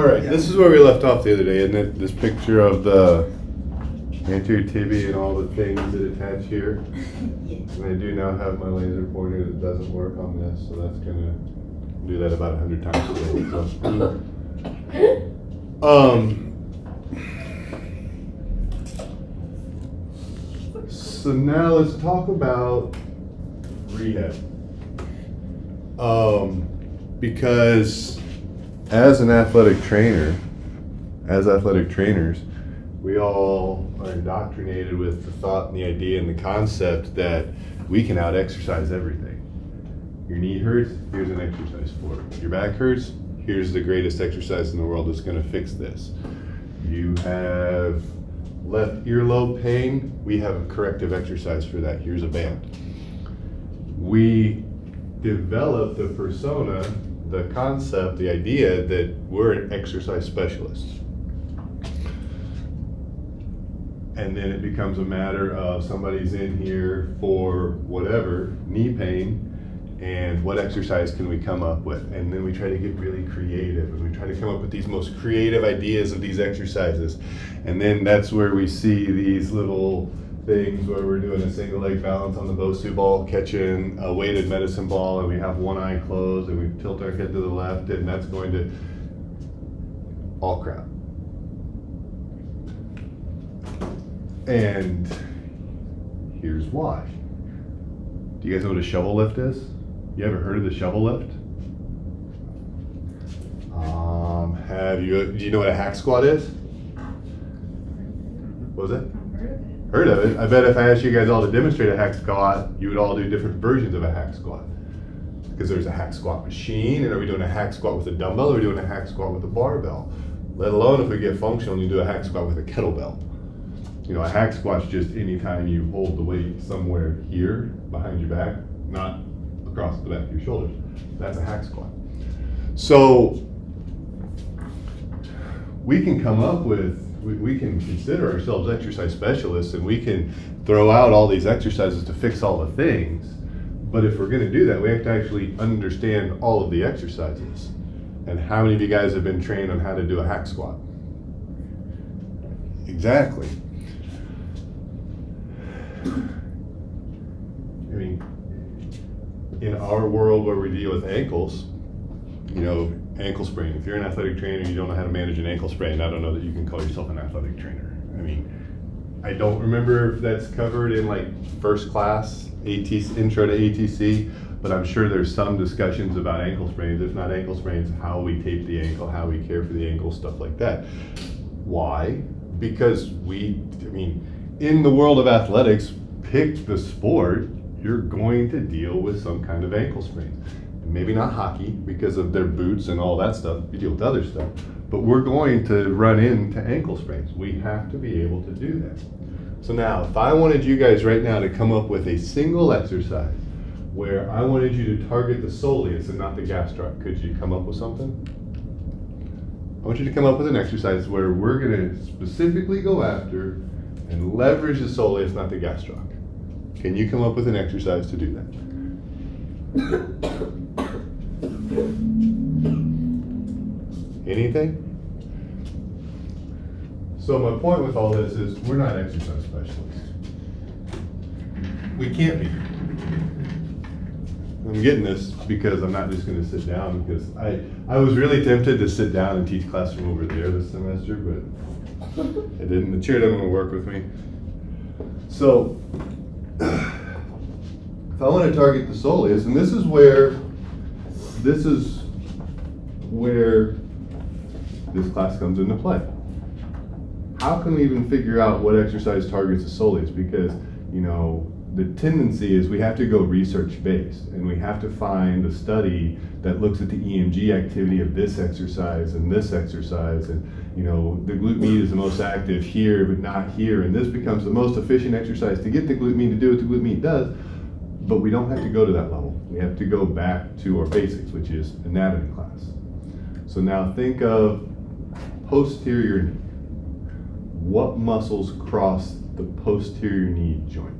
right, this is where we left off the other day, isn't it? This picture of the anterior tibia and all the things that attach here. Yes. And I do now have my laser pointer that doesn't work on this, so that's gonna do that about 100 times a day. So now let's talk about rehab. Because as athletic trainers, we all are indoctrinated with the thought and the idea and the concept that we can out-exercise everything. Your knee hurts, here's an exercise for it. Your back hurts, here's the greatest exercise in the world that's gonna fix this. You have left earlobe pain, we have a corrective exercise for that. Here's a band. We developed the persona, the concept, the idea that we're an exercise specialist. And then it becomes a matter of somebody's in here for whatever, knee pain, and what exercise can we come up with? And then we try to get really creative, and we try to come up with these most creative ideas of these exercises. And then that's where we see these little things where we're doing a single leg balance on the Bosu ball, catching a weighted medicine ball, and we have one eye closed, and we tilt our head to the left, and that's going to all crap. And here's why. Do you guys know what a shovel lift is? You ever heard of the shovel lift? Do you know what a hack squat is? What was it? Heard of it. I bet if I asked you guys all to demonstrate a hack squat, you would all do different versions of a hack squat. Because there's a hack squat machine, and are we doing a hack squat with a dumbbell, or are we doing a hack squat with a barbell? Let alone if we get functional, you do a hack squat with a kettlebell. You know, a hack squat's just any time you hold the weight somewhere here, behind your back, not across the back of your shoulders. That's a hack squat. So, we can come up with, we can consider ourselves exercise specialists, and we can throw out all these exercises to fix all the things. But if we're gonna do that, we have to actually understand all of the exercises. And how many of you guys have been trained on how to do a hack squat? Exactly. I mean, in our world where we deal with ankles, you know, ankle sprain. If you're an athletic trainer and you don't know how to manage an ankle sprain, I don't know that you can call yourself an athletic trainer. I mean, I don't remember if that's covered in like first class ATC, intro to ATC, but I'm sure there's some discussions about ankle sprains. If not ankle sprains, how we tape the ankle, how we care for the ankle, stuff like that. Why? Because in the world of athletics, pick the sport, you're going to deal with some kind of ankle sprain. Maybe not hockey because of their boots and all that stuff, you deal with other stuff, but we're going to run into ankle sprains. We have to be able to do that. So now, if I wanted you guys right now to come up with a single exercise where I wanted you to target the soleus and not the gastroc, could you come up with something? I want you to come up with an exercise where we're gonna specifically go after and leverage the soleus, not the gastroc. Can you come up with an exercise to do that? Anything? So my point with all this is we're not exercise specialists. We can't be. I'm getting this because I'm not just going to sit down, because I was really tempted to sit down and teach class from over there this semester, but it didn't. The chair didn't want to work with me. So if I want to target the soleus, and this is where this class comes into play. How can we even figure out what exercise targets the soleus? Because, you know, the tendency is we have to go research based, and we have to find a study that looks at the EMG activity of this exercise and this exercise, and you know, the glute med is the most active here but not here, and this becomes the most efficient exercise to get the glute med to do what the glute med does. But we don't have to go to that level. We have to go back to our basics, which is anatomy class. So now think of posterior knee. What muscles cross the posterior knee joint?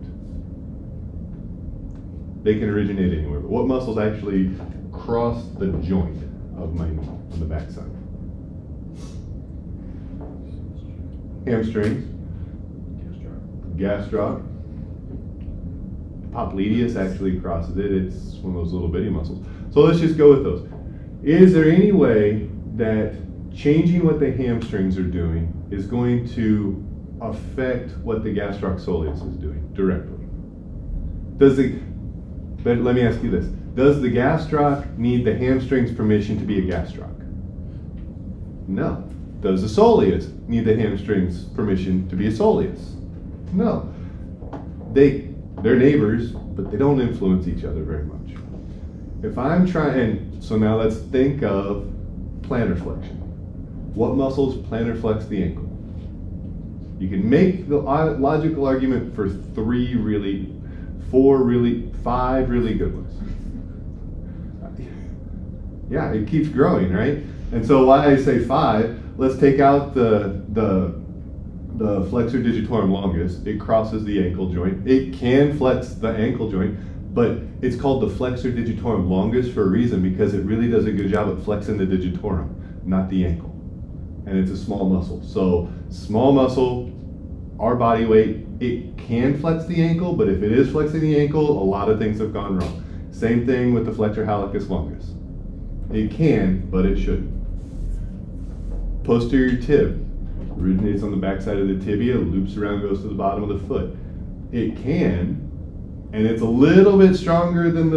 They can originate anywhere, but what muscles actually cross the joint of my knee on the backside? Hamstrings. Gastroc. Popliteus actually crosses it. It's one of those little bitty muscles. So let's just go with those. Is there any way that changing what the hamstrings are doing is going to affect what the gastroc soleus is doing directly? But let me ask you this. Does the gastroc need the hamstrings' permission to be a gastroc? No. Does the soleus need the hamstrings' permission to be a soleus? No. They're neighbors, but they don't influence each other very much. If I'm trying, so now let's think of plantar flexion. What muscles plantar flex the ankle? You can make the logical argument for 5 really good ones. Yeah, it keeps growing, right? And so why I say 5, let's take out the flexor digitorum longus. It crosses the ankle joint. It can flex the ankle joint, but it's called the flexor digitorum longus for a reason, because it really does a good job at flexing the digitorum, not the ankle. And it's a small muscle. So small muscle, our body weight, it can flex the ankle, but if it is flexing the ankle, a lot of things have gone wrong. Same thing with the flexor hallucis longus. It can, but it shouldn't. Posterior tib originates on the backside of the tibia, loops around, goes to the bottom of the foot. It can, and it's a little bit stronger than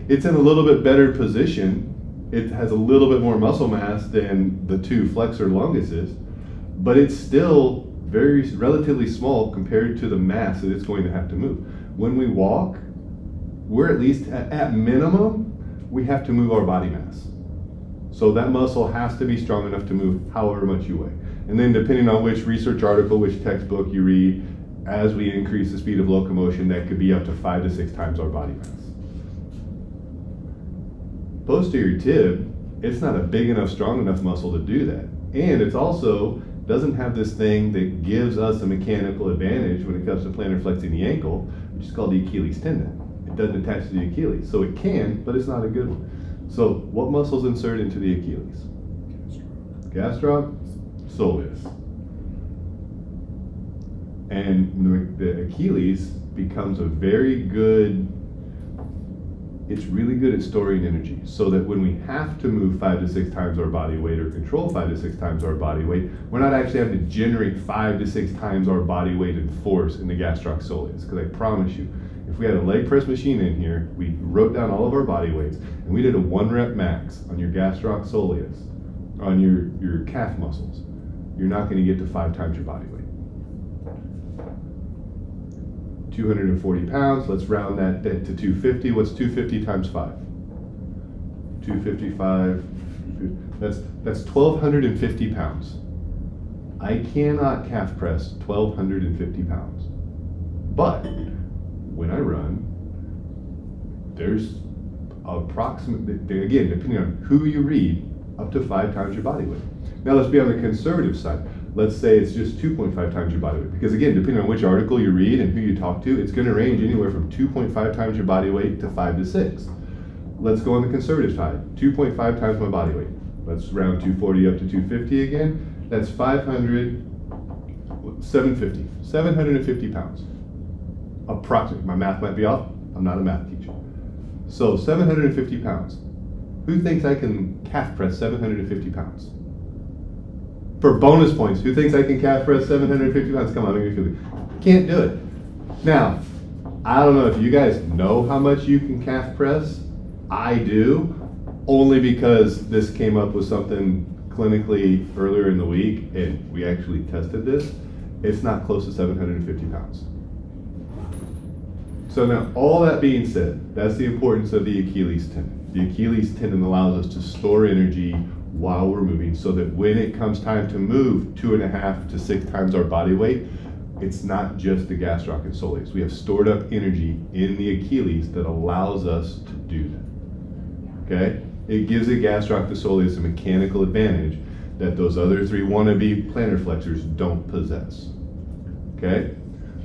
it's in a little bit better position. It has a little bit more muscle mass than the 2 flexor longuses, but it's still relatively small compared to the mass that it's going to have to move. When we walk, we're at least, at minimum, we have to move our body mass. So that muscle has to be strong enough to move however much you weigh. And then depending on which research article, which textbook you read, as we increase the speed of locomotion, that could be up to 5 to 6 times our body mass. Posterior tib, it's not a big enough, strong enough muscle to do that. And it's also doesn't have this thing that gives us a mechanical advantage when it comes to plantar flexing the ankle, which is called the Achilles tendon. It doesn't attach to the Achilles. So it can, but it's not a good one. So what muscles insert into the Achilles? Gastroc, soleus. And the Achilles becomes a very good, it's really good at storing energy, so that when we have to move 5 to 6 times our body weight or control 5 to 6 times our body weight, we're not actually having to generate 5 to 6 times our body weight and force in the gastroc soleus. Because I promise you, if we had a leg press machine in here, we wrote down all of our body weights, and we did a 1 rep max on your gastroc soleus, on your calf muscles, you're not going to get to 5 times your body weight. 240 pounds, let's round that to 250. What's 250 times 5? 255, that's 1,250 pounds. I cannot calf press 1,250 pounds. But when I run, there's approximately, again, depending on who you read, up to 5 times your body weight. Now let's be on the conservative side. Let's say it's just 2.5 times your body weight. Because again, depending on which article you read and who you talk to, it's going to range anywhere from 2.5 times your body weight to 5 to 6. Let's go on the conservative side. 2.5 times my body weight. Let's round 240 up to 250 again. That's 750 pounds. Approximately. My math might be off. I'm not a math teacher. So 750 pounds. Who thinks I can calf press 750 pounds? For bonus points, who thinks I can calf press 750 pounds? Come on, make me feel good. Can't do it. Now, I don't know if you guys know how much you can calf press. I do, only because this came up with something clinically earlier in the week, and we actually tested this. It's not close to 750 pounds. So now, all that being said, that's the importance of the Achilles tendon. The Achilles tendon allows us to store energy while we're moving, so that when it comes time to move 2.5 to 6 times our body weight, it's not just the gastroc and soleus. We have stored up energy in the Achilles that allows us to do that. Okay? It gives the gastroc to soleus a mechanical advantage that those other 3 wannabe plantar flexors don't possess. Okay?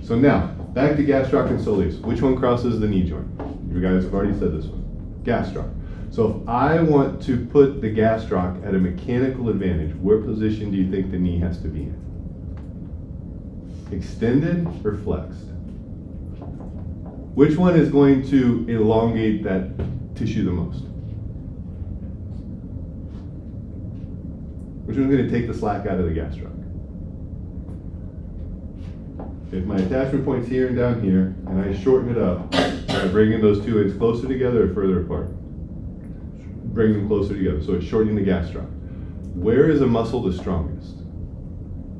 So now, back to gastroc and soleus. Which one crosses the knee joint? You guys have already said this one. Gastroc. So if I want to put the gastroc at a mechanical advantage, where position do you think the knee has to be in? extended or flexed? Which one is going to elongate that tissue the most? Which one's going to take the slack out of the gastroc? If my attachment point's here and down here, and I shorten it up, I bring in those two ends closer together or further apart? Bring them closer together, so it's shortening the gastroc. Where is a muscle the strongest?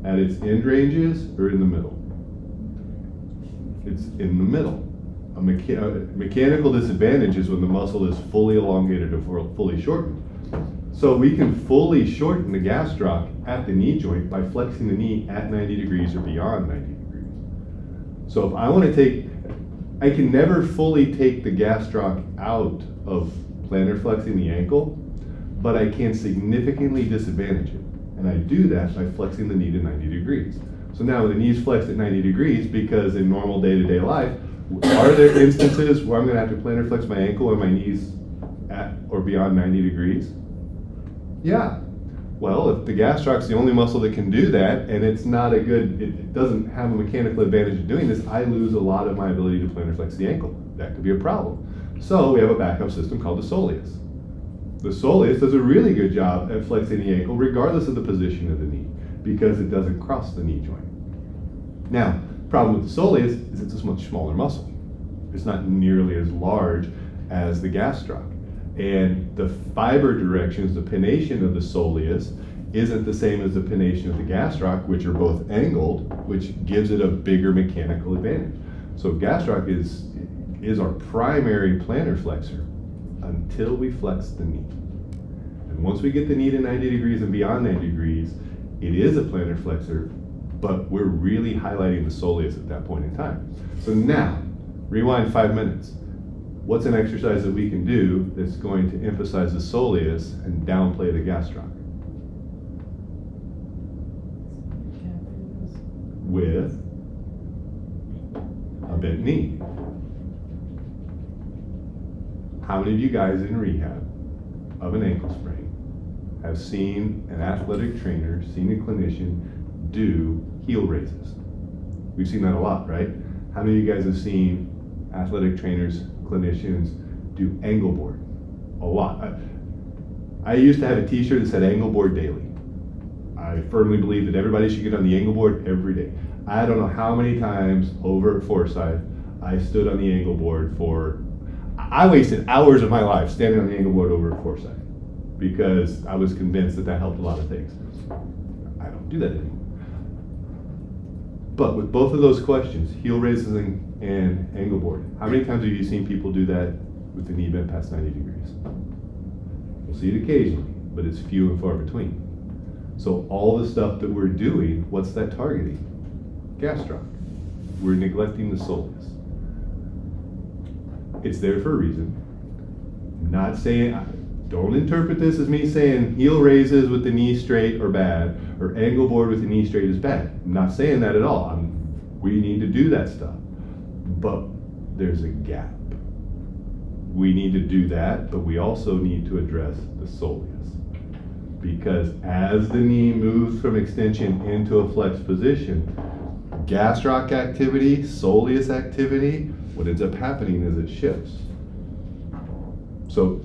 At its end ranges or in the middle? It's in the middle. A mechanical disadvantage is when the muscle is fully elongated or fully shortened. So we can fully shorten the gastroc at the knee joint by flexing the knee at 90 degrees or beyond 90 degrees. So if I want to I can never fully take the gastroc out of plantar flexing the ankle, but I can significantly disadvantage it. And I do that by flexing the knee to 90 degrees. So now the knee's flexed at 90 degrees because in normal day-to-day life, are there instances where I'm going to have to plantar flex my ankle and my knees at or beyond 90 degrees? Yeah. Well, if the gastroc's the only muscle that can do that, and it doesn't have a mechanical advantage of doing this, I lose a lot of my ability to plantar flex the ankle. That could be a problem. So we have a backup system called the soleus. The soleus does a really good job at flexing the ankle regardless of the position of the knee because it doesn't cross the knee joint. Now, problem with the soleus is it's a much smaller muscle. It's not nearly as large as the gastroc. And the fiber directions, the pennation of the soleus, isn't the same as the pennation of the gastroc, which are both angled, which gives it a bigger mechanical advantage. So gastroc is our primary plantar flexor until we flex the knee. And once we get the knee to 90 degrees and beyond 90 degrees, it is a plantar flexor, but we're really highlighting the soleus at that point in time. So now, rewind 5 minutes. What's an exercise that we can do that's going to emphasize the soleus and downplay the gastroc? With a bent knee. How many of you guys in rehab of an ankle sprain have seen an athletic trainer, seen a clinician do heel raises? We've seen that a lot, right? How many of you guys have seen athletic trainers, clinicians do angle board? A lot. I used to have a t-shirt that said angle board daily. I firmly believe that everybody should get on the angle board every day. I don't know how many times over at Forsyth I stood on the angle board I wasted hours of my life standing on the angle board over at Forsyth because I was convinced that helped a lot of things. I don't do that anymore. But with both of those questions, heel raises and angle board, how many times have you seen people do that with the knee bent past 90 degrees? We'll see it occasionally, but it's few and far between. So all the stuff that we're doing, what's that targeting? Gastroc. We're neglecting the soleus. It's there for a reason. I'm not saying, don't interpret this as me saying heel raises with the knee straight are bad, or angle board with the knee straight is bad. I'm not saying that at all. We need to do that stuff. But there's a gap. We need to do that, but we also need to address the soleus. Because as the knee moves from extension into a flexed position, gastroc activity, soleus activity, what ends up happening is it shifts. So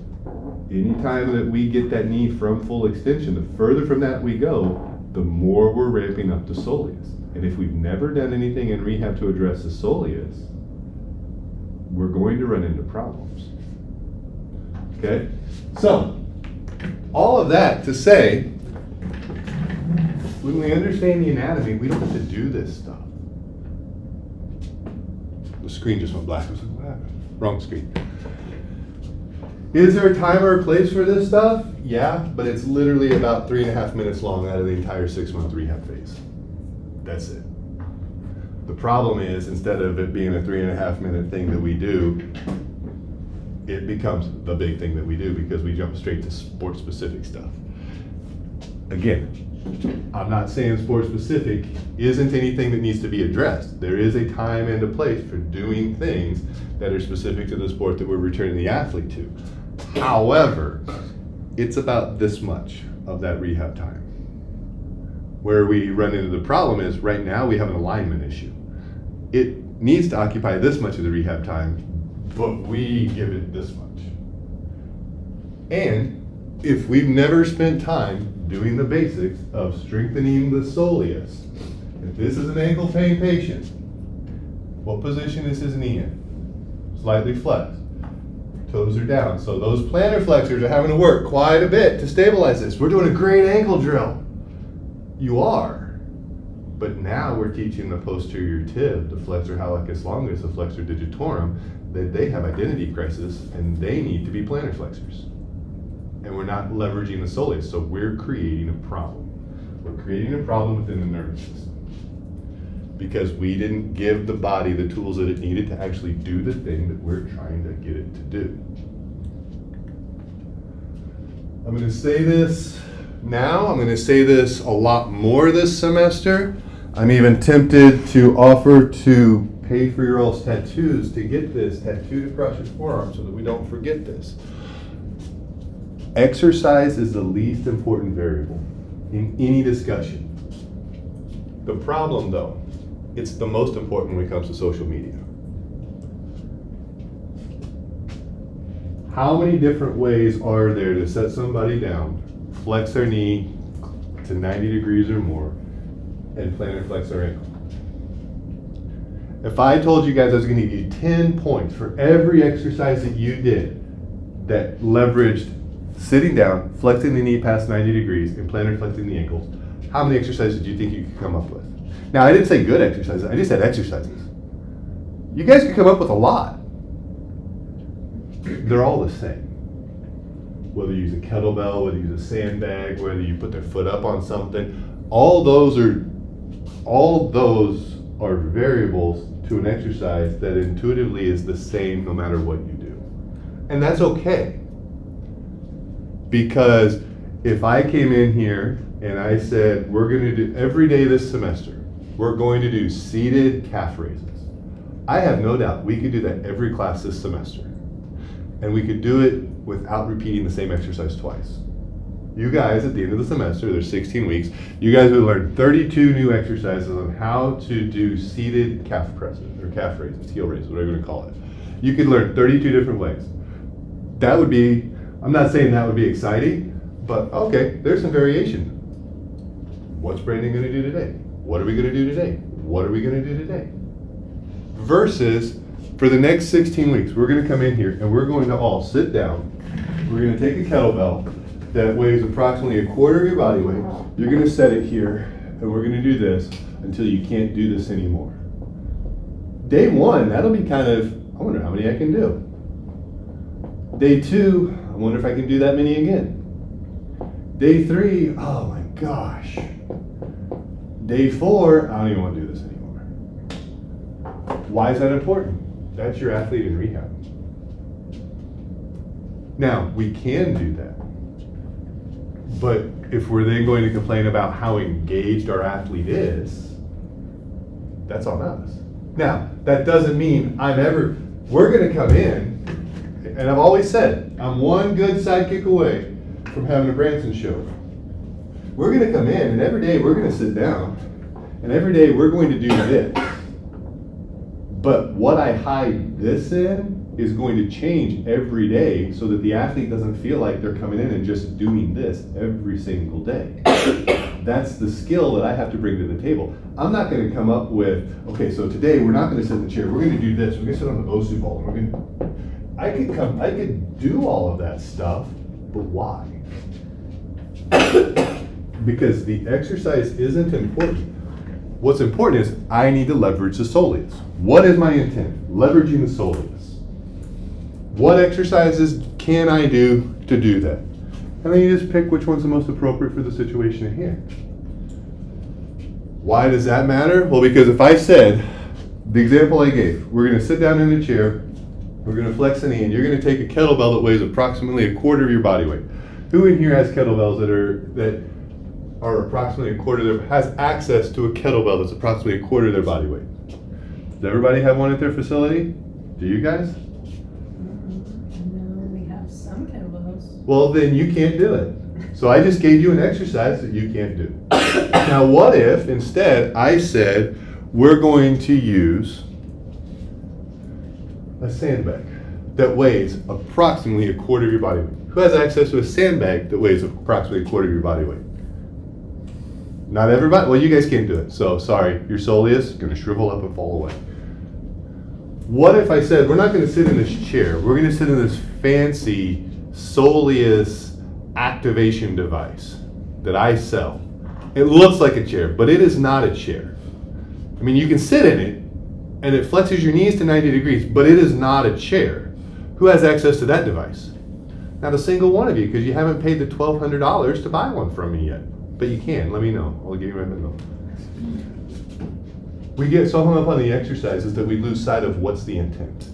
anytime that we get that knee from full extension, the further from that we go, the more we're ramping up the soleus. And if we've never done anything in rehab to address the soleus, we're going to run into problems. Okay? So, all of that to say, when we understand the anatomy, we don't have to do this stuff. The screen just went black. I was like, what happened? Wrong screen. Is there a time or a place for this stuff? Yeah, but it's literally about 3.5 minutes long out of the entire 6-month rehab phase. That's it. The problem is, instead of it being a 3.5 minute thing that we do, it becomes the big thing that we do because we jump straight to sport specific stuff. Again, I'm not saying sport specific isn't anything that needs to be addressed. There is a time and a place for doing things that are specific to the sport that we're returning the athlete to. However, it's about this much of that rehab time. Where we run into the problem is right now we have an alignment issue. It needs to occupy this much of the rehab time, but we give it this much. And if we've never spent time doing the basics of strengthening the soleus, if this is an ankle pain patient, what position is his knee in? Slightly flexed. Toes are down. So those plantar flexors are having to work quite a bit to stabilize this. We're doing a great ankle drill. You are. But now we're teaching the posterior tib, the flexor hallucis longus, the flexor digitorum, that they have identity crisis and they need to be plantar flexors. And we're not leveraging the soleus, so we're creating a problem. We're creating a problem within the nervous system. Because we didn't give the body the tools that it needed to actually do the thing that we're trying to get it to do. I'm going to say this now. I'm going to say this a lot more this semester. I'm even tempted to offer to pay for your all's tattoos to get this tattooed across your forearm so that we don't forget this. Exercise is the least important variable in any discussion. The problem, though, it's the most important when it comes to social media. How many different ways are there to set somebody down, flex their knee to 90 degrees or more, and plantar flex their ankle? If I told you guys I was going to give you 10 points for every exercise that you did that leveraged sitting down, flexing the knee past 90 degrees, and plantar flexing the ankles, how many exercises do you think you could come up with? Now, I didn't say good exercises, I just said exercises. You guys could come up with a lot. They're all the same. Whether you use a kettlebell, whether you use a sandbag, whether you put their foot up on something, all those are variables to an exercise that intuitively is the same no matter what you do. And that's okay. Because if I came in here and I said, we're going to do every day this semester, we're going to do seated calf raises. I have no doubt we could do that every class this semester. And we could do it without repeating the same exercise twice. You guys, at the end of the semester, there's 16 weeks, you guys would learn 32 new exercises on how to do seated calf presses, or calf raises, heel raises, whatever you want to call it. You could learn 32 different ways. That would be, I'm not saying that would be exciting, but okay, there's some variation. What's Brandon going to do today? What are we going to do today? What are we going to do today? Versus, for the next 16 weeks, we're going to come in here and we're going to all sit down. We're going to take a kettlebell that weighs approximately a quarter of your body weight. You're going to set it here, and we're going to do this until you can't do this anymore. Day one, that'll be kind of, I wonder how many I can do. Day two, I wonder if I can do that many again. Day three, oh my gosh. Day four, I don't even want to do this anymore. Why is that important? That's your athlete in rehab. Now, we can do that. But if we're then going to complain about how engaged our athlete is, that's on us. Now, that doesn't mean we're going to come in, and I've always said, I'm one good sidekick away from having a Branson show. We're going to come in, and every day we're going to sit down, and every day we're going to do this. But what I hide this in is going to change every day so that the athlete doesn't feel like they're coming in and just doing this every single day. That's the skill that I have to bring to the table. I'm not going to come up with, okay, so today we're not going to sit in the chair. We're going to do this. We're going to sit on the Bosu ball. I could do all of that stuff, but why? Because the exercise isn't important. What's important is I need to leverage the soleus. What is my intent? Leveraging the soleus. What exercises can I do to do that? And then you just pick which one's the most appropriate for the situation at hand. Why does that matter? Well, because if I said, the example I gave, we're going to sit down in a chair, we're going to flex the knee, and you're going to take a kettlebell that weighs approximately a quarter of your body weight. Who in here has kettlebells that are approximately a quarter has access to a kettlebell that's approximately a quarter of their body weight? Does everybody have one at their facility? Do you guys? Well, then you can't do it. So I just gave you an exercise that you can't do. Now, Now, what if instead I said we're going to use a sandbag that weighs approximately a quarter of your body weight? Who has access to a sandbag that weighs approximately a quarter of your body weight? Not everybody? Well, you guys can't do it. So, sorry, your soleus is going to shrivel up and fall away. What if I said, we're not going to sit in this chair. We're going to sit in this fancy soleus activation device that I sell. It looks like a chair, but it is not a chair. I mean, you can sit in it, and it flexes your knees to 90 degrees, but it is not a chair. Who has access to that device? Not a single one of you, because you haven't paid the $1,200 to buy one from me yet. But you can. Let me know. I'll give you my info. We get so hung up on the exercises that we lose sight of what's the intent.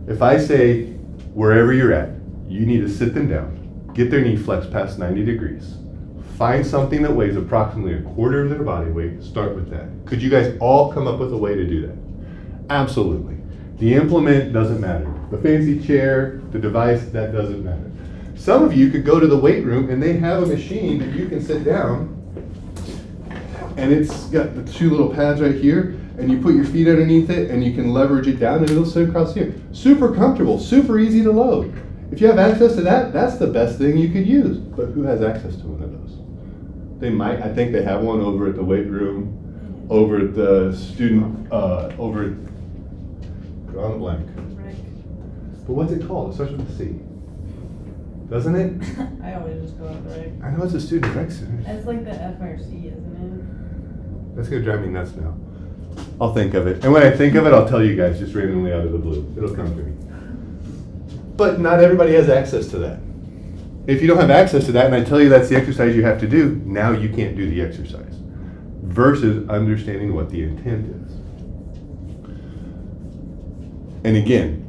If I say, wherever you're at, you need to sit them down, get their knee flexed past 90 degrees, find something that weighs approximately a quarter of their body weight, start with that. Could you guys all come up with a way to do that? Absolutely. The implement doesn't matter. The fancy chair, the device, that doesn't matter. Some of you could go to the weight room and they have a machine that you can sit down, and it's got the two little pads right here, and you put your feet underneath it and you can leverage it down and it'll sit across here. Super comfortable, super easy to load. If you have access to that, that's the best thing you could use. But who has access to one of those? They might, I think they have one over at the weight room, over at the student, over at, on the blank. But what's it called? It starts with a C. Doesn't it? I always just go with rec. I know it's a student rec center. It's like the FRC, isn't That's gonna drive me nuts now. I'll think of it. And when I think of it, I'll tell you guys just randomly out of the blue. It'll come to me. But not everybody has access to that. If you don't have access to that and I tell you that's the exercise you have to do, now you can't do the exercise. Versus understanding what the intent is. And again,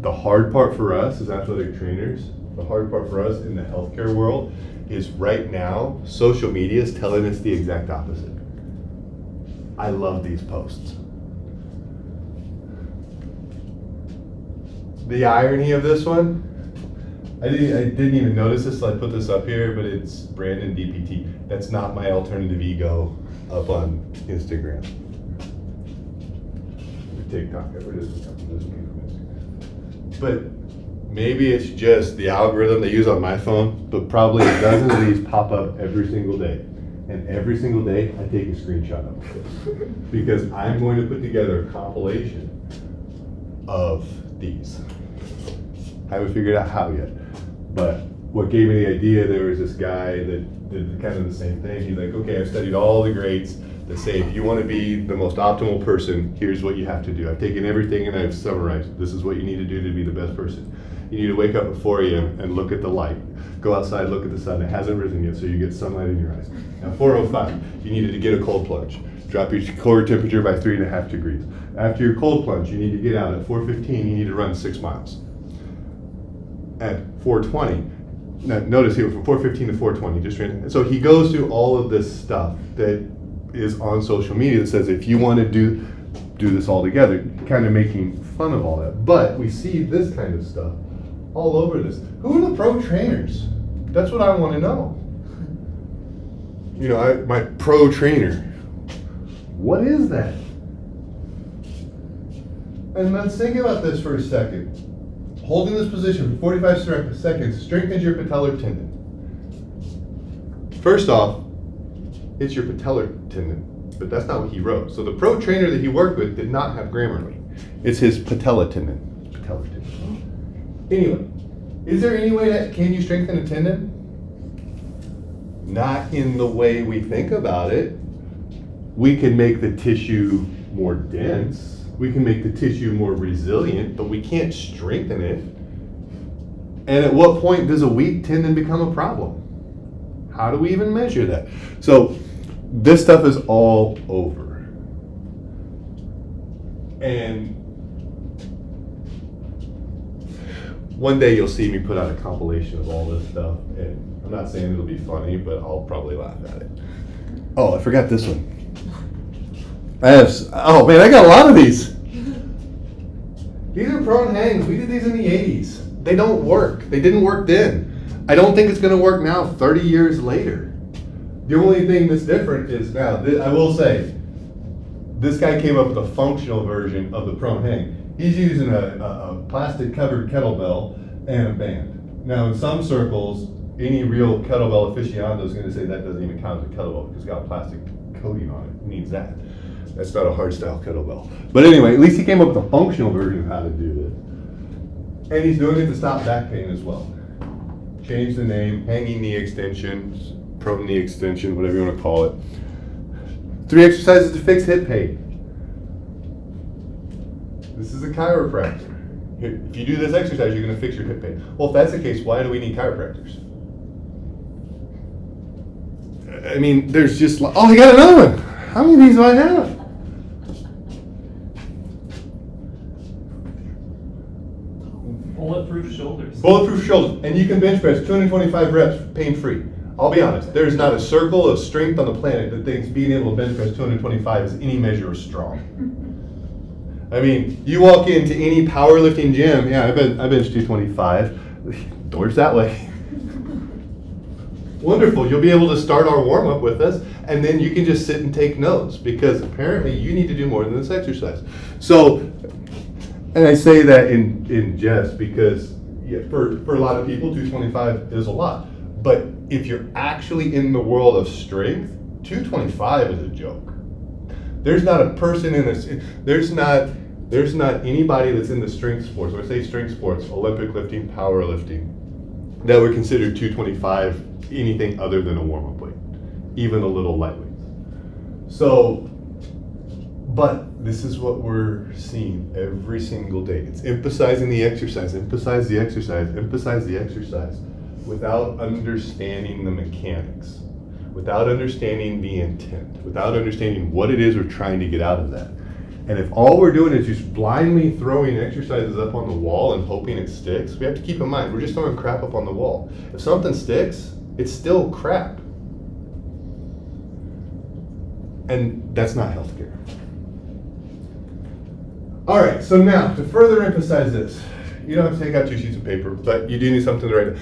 the hard part for us as athletic trainers, the hard part for us in the healthcare world is right now, social media is telling us the exact opposite. I love these posts. The irony of this one, I didn't even notice this, so I put this up here, but it's Brandon DPT. That's not my alternative ego up on Instagram. Or TikTok, whatever it is. But maybe it's just the algorithm they use on my phone, but probably a dozen of these pop up every single day. And every single day, I take a screenshot of it. Because I'm going to put together a compilation of these. I haven't figured out how yet. But what gave me the idea, there was this guy that did kind of the same thing. He's like, okay, I've studied all the greats that say if you want to be the most optimal person, here's what you have to do. I've taken everything and I've summarized it. This is what you need to do to be the best person. You need to wake up at 4 a.m. and look at the light. Go outside, look at the sun. It hasn't risen yet, so you get sunlight in your eyes. Now 4:05, you needed to get a cold plunge. Drop your core temperature by 3.5 degrees. After your cold plunge, you need to get out. At 4:15, you need to run 6 miles. At 4:20, now notice here from 4:15 to 4:20, just ran. So he goes through all of this stuff that is on social media that says if you want to do this all together, kind of making fun of all that. But we see this kind of stuff all over this. Who are the pro trainers? That's what I want to know. You know, my pro trainer. What is that? And let's think about this for a second. Holding this position for 45 seconds strengthens your patellar tendon. First off, it's your patellar tendon, but that's not what he wrote. So the pro trainer that he worked with did not have Grammarly. It's his patella tendon. Patellar tendon. Anyway, is there any way that can you strengthen a tendon? Not in the way we think about it. We can make the tissue more dense. We can make the tissue more resilient, but we can't strengthen it. And at what point does a weak tendon become a problem? How do we even measure that? So this stuff is all over. And one day you'll see me put out a compilation of all this stuff. And I'm not saying it'll be funny, but I'll probably laugh at it. Oh, I forgot this one. Oh man, I got a lot of these. These are prone hangs. We did these in the 80s. They don't work. They didn't work then. I don't think it's going to work now 30 years later. The only thing that's different is now, I will say, this guy came up with a functional version of the prone hang. He's using a plastic covered kettlebell and a band. Now in some circles, any real kettlebell aficionado is gonna say that doesn't even count as a kettlebell because it's got a plastic coating on it. It needs that. That's not a hard style kettlebell. But anyway, at least he came up with a functional version of how to do this. And he's doing it to stop back pain as well. Change the name, hanging knee extensions, prone knee extension, whatever you want to call it. 3 exercises to fix hip pain. This is a chiropractor. If you do this exercise, you're going to fix your hip pain. Well, if that's the case, why do we need chiropractors? I mean, there's just, oh, I got another one. How many of these do I have? Bulletproof shoulders. Bulletproof shoulders, and you can bench press 225 reps pain-free. I'll be honest, there's not a circle of strength on the planet that thinks being able to bench press 225 is any measure of strong. I mean, you walk into any powerlifting gym, yeah, I bench 225. Doors that way. Wonderful, you'll be able to start our warm-up with us, and then you can just sit and take notes, because apparently you need to do more than this exercise. So, and I say that in jest, because yeah, for a lot of people, 225 is a lot. But if you're actually in the world of strength, 225 is a joke. There's not a person in this, there's not anybody that's in the strength sports, when I say strength sports, Olympic lifting, powerlifting, that would consider 225 anything other than a warm-up weight, even a little lightweight. So, but this is what we're seeing every single day. It's emphasizing the exercise, emphasize the exercise, emphasize the exercise, without understanding the mechanics, without understanding the intent, without understanding what it is we're trying to get out of that. And if all we're doing is just blindly throwing exercises up on the wall and hoping it sticks, we have to keep in mind, we're just throwing crap up on the wall. If something sticks, it's still crap. And that's not healthcare. All right, so now to further emphasize this, you don't have to take out 2 sheets of paper, but you do need something to write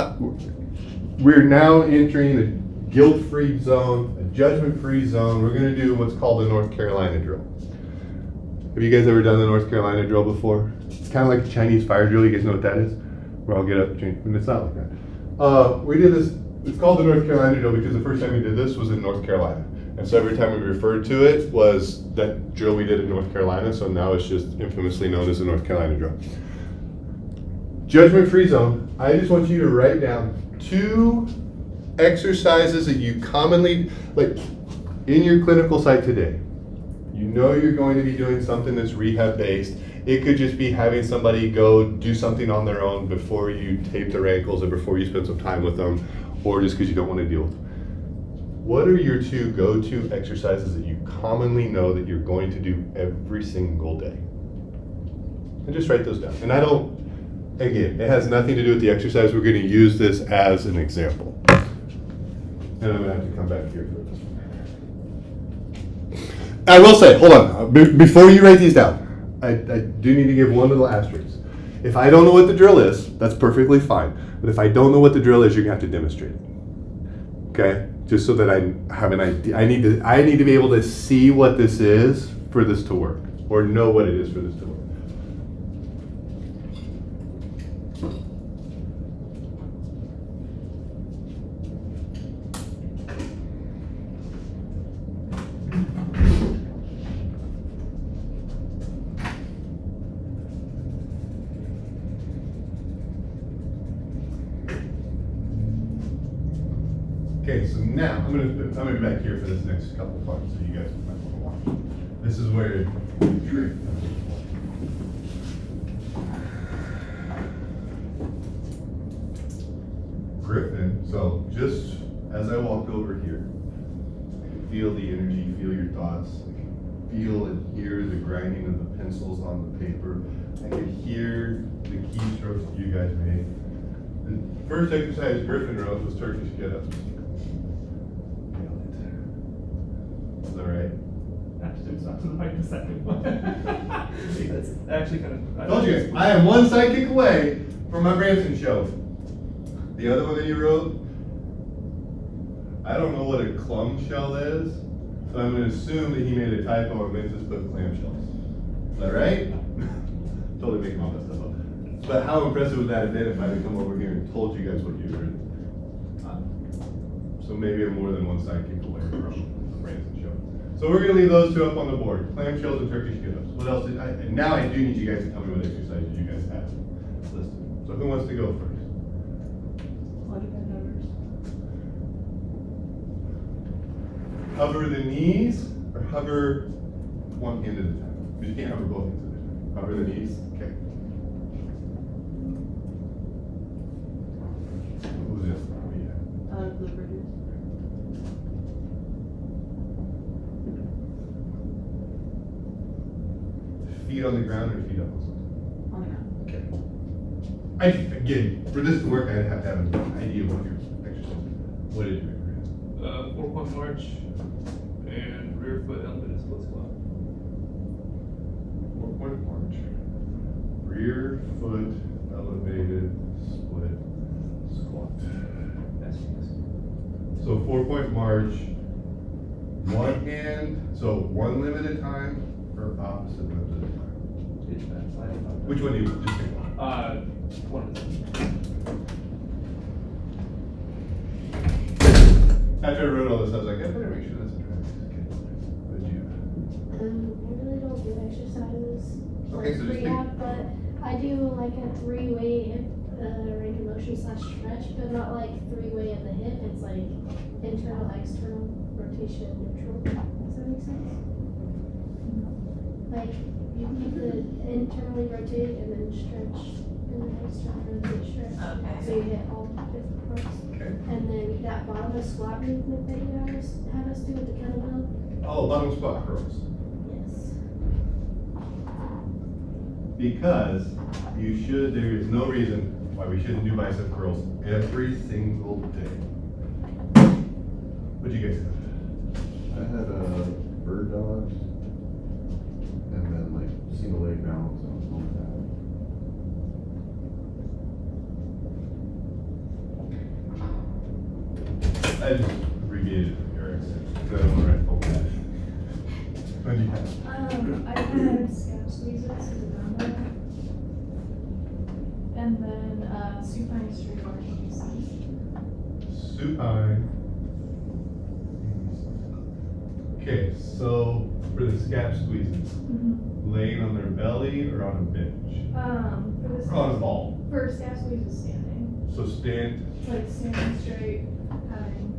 down. We're now entering a guilt-free zone, a judgment-free zone. We're going to do what's called the North Carolina drill. Have you guys ever done the North Carolina drill before? It's kind of like a Chinese fire drill. You guys know what that is? Where I'll get up, and it's not like that. We did this. It's called the North Carolina drill because the first time we did this was in North Carolina. And so every time we referred to it was that drill we did in North Carolina, so now it's just infamously known as the North Carolina drill. Judgment-free zone, I just want you to write down 2 exercises that you commonly, like in your clinical site today. You know you're going to be doing something that's rehab-based. It could just be having somebody go do something on their own before you tape their ankles or before you spend some time with them, or just because you don't want to deal with them. What are your 2 go-to exercises that you commonly know that you're going to do every single day? And just write those down. And again, it has nothing to do with the exercise. We're going to use this as an example. And I'm going to have to come back here for this one. I will say, hold on, before you write these down, I do need to give one little asterisk. If I don't know what the drill is, that's perfectly fine. But if I don't know what the drill is, you're going to have to demonstrate it. Okay? Just so that I have an idea. I need to be able to see what this is for this to work, or know what it is for this to work. Okay, so now I'm gonna be back here for this next couple of parts, so you guys might want to watch. This is where the trick. Griffin. So just as I walked over here, feel the energy, feel your thoughts, feel and hear the grinding of the pencils on the paper. I could hear the keystrokes that you guys made. The first exercise Griffin wrote was Turkish get-ups. Is that right? Actually, it's not to the right the second one. That's actually kind of. I told you guys, I am one sidekick away from my Branson show. The other one that you wrote, I don't know what a clamshell is, so I'm gonna assume that he made a typo and meant to put clamshells. Is that right? Totally making all that stuff up. But how impressive would that have been if I had come over here and told you guys what you heard? So maybe I'm more than one sidekick away from Branson's show. So we're gonna leave those two up on the board, clamshells and Turkish get-ups. What else did and now I do need you guys to tell me what exercises you guys have listed. So who wants to go first? Quadruped hovers. Hover the knees or hover one hand at a time? Because you can't hover both hands at a time. Hover the knees, okay. Who's this? Oh, yeah. The bridges. Feet on the ground or feet up on something? On the ground. Okay. Again, for this to work, I'd have to have an idea of what your exercise is. What did you recommend? 4-point march and rear foot elevated split squat. 4-point march. Rear foot elevated split squat. That's yes. So 4-point march, one hand, so one limb at a time or opposite limbs at a time? It depends. I don't know. Which one do you just pick one? One of them. After I wrote all this, I was like, I better make sure that's a track. Okay. What did you have? I really don't do exercises Okay, like so just rehab, but I do like a 3-way range of motion / stretch, but not like 3-way at the hip. It's like internal, external, rotation, neutral. Does that make sense? Like you could internally rotate and then stretch, and then externally rotate, stretch. Okay. So you hit all different parts. Okay. And then that bottom squat movement that you had us do with the kettlebell. Oh, bottom squat curls. Yes. Because you should, there is no reason why we shouldn't do bicep curls every single day. What'd you guys have? I had bird dogs and then like single leg balance on I just abbreviated Eric's, because I don't want to write full fast. What'd you have? I had scap squeezes as a dumbbell. And then supine straight bar PVC. Supine. Okay, so for the scap squeezes, laying on their belly or on a bench? For this. Or on a ball? For scap squeezes standing, So stand, like standing straight, having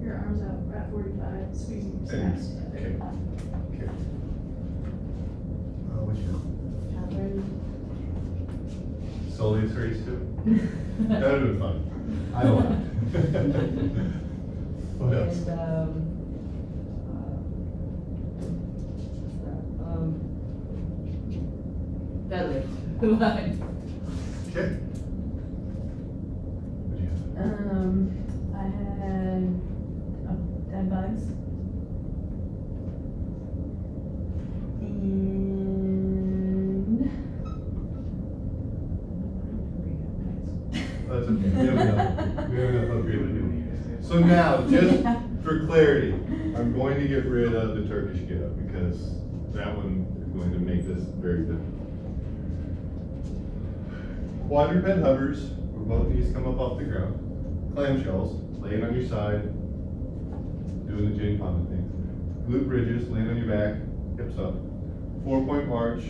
your arms out at 45, squeezing your and, scaps okay, together. okay. What's your, solely series two? That would've been fun. I laughed. What else? Deadlift. Line. Okay. What'd you have? I had dead bugs. And That's okay, we have enough, we have enough up here to do. So now, just for clarity, I'm going to get rid of the Turkish get-up because that one is going to make this very difficult. Quadruped hovers, where both knees come up off the ground. Clamshells, laying on your side, doing the Jane Fonda thing. Glute bridges, laying on your back, hips up. 4-point march,